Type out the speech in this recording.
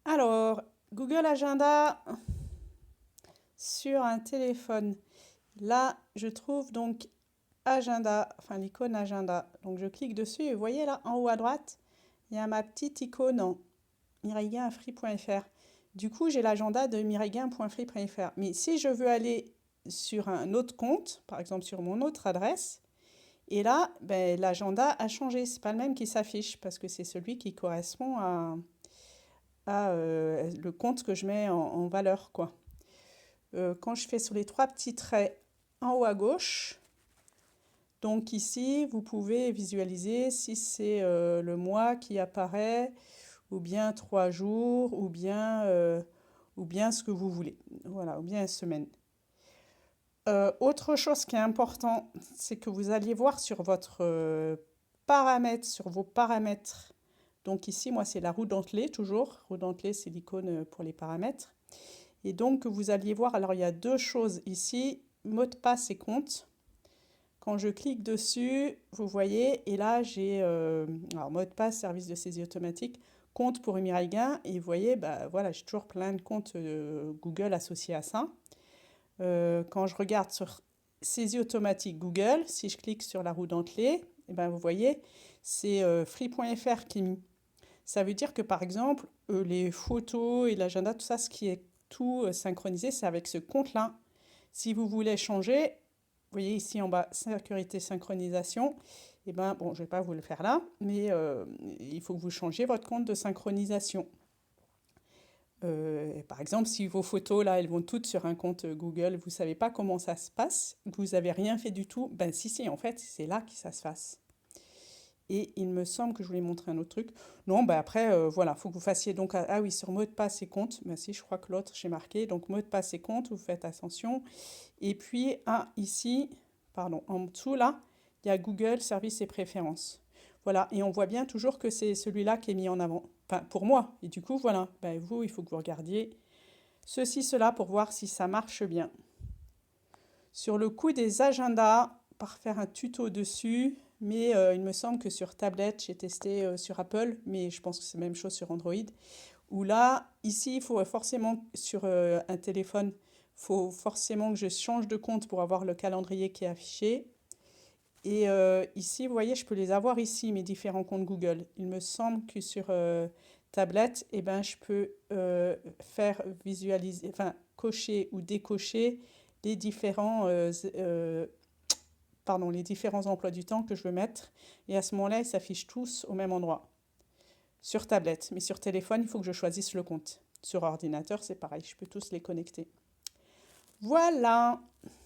Alors, Google Agenda sur un téléphone. Là, je trouve donc Agenda, enfin l'icône Agenda. Donc je clique dessus et vous voyez là en haut à droite, il y a ma petite icône en mireillegainfree.fr. Du coup, j'ai l'agenda de mireillegain.free.fr. Mais si je veux aller sur un autre compte, par exemple sur mon autre adresse, et là, ben, l'agenda a changé. C'est pas le même qui s'affiche parce que c'est celui qui correspond à le compte que je mets en valeur, quoi. Quand je fais sur les trois petits traits en haut à gauche, donc ici, vous pouvez visualiser si c'est le mois qui apparaît, ou bien 3 jours, ou bien ce que vous voulez. Voilà, ou bien une semaine. Autre chose qui est important, c'est que vous alliez voir sur votre paramètre, sur vos paramètres. Donc ici, moi, c'est la roue dentelée, toujours. Roue dentelée, c'est l'icône pour les paramètres. Et donc, vous alliez voir, alors il y a deux choses ici, mot de passe et compte. Quand je clique dessus, vous voyez, et là j'ai alors mot de passe, service de saisie automatique, compte pour Mireille Gain, et vous voyez, bah voilà, j'ai toujours plein de comptes Google associés à ça. Quand je regarde sur saisie automatique Google, si je clique sur la roue dentelée, et ben vous voyez, c'est free.fr qui est mis. Ça veut dire que par exemple, les photos et l'agenda, tout ça, ce qui est tout synchronisé, c'est avec ce compte-là. Si vous voulez changer, vous voyez ici en bas, sécurité synchronisation, et ben bon, je ne vais pas vous le faire là, mais il faut que vous changiez votre compte de synchronisation. Par exemple, si vos photos là, elles vont toutes sur un compte Google, vous ne savez pas comment ça se passe, vous n'avez rien fait du tout, ben si, en fait, c'est là que ça se passe. Et il me semble que je voulais montrer un autre truc. Non, bah après, voilà, il faut que vous fassissiez donc, ah oui, sur mot de passe et compte, ben si, je crois que l'autre, j'ai marqué, donc mot de passe et compte, vous faites attention. Et puis, ici, pardon, en dessous, là, il y a Google, services et préférences. Voilà, et on voit bien toujours que c'est celui-là qui est mis en avant. Enfin, pour moi. Et du coup, voilà, ben vous, il faut que vous regardiez ceci, cela, pour voir si ça marche bien. Sur le coup des agendas, par faire un tuto dessus, mais il me semble que sur tablette, j'ai testé sur Apple, mais je pense que c'est la même chose sur Android, où là, ici, il faut forcément, sur un téléphone, il faut forcément que je change de compte pour avoir le calendrier qui est affiché. Et ici, vous voyez, je peux les avoir ici, mes différents comptes Google. Il me semble que sur tablette, eh ben, je peux faire visualiser, enfin, cocher ou décocher les les différents emplois du temps que je veux mettre. Et à ce moment-là, ils s'affichent tous au même endroit. Sur tablette. Mais sur téléphone, il faut que je choisisse le compte. Sur ordinateur, c'est pareil, je peux tous les connecter. Voilà!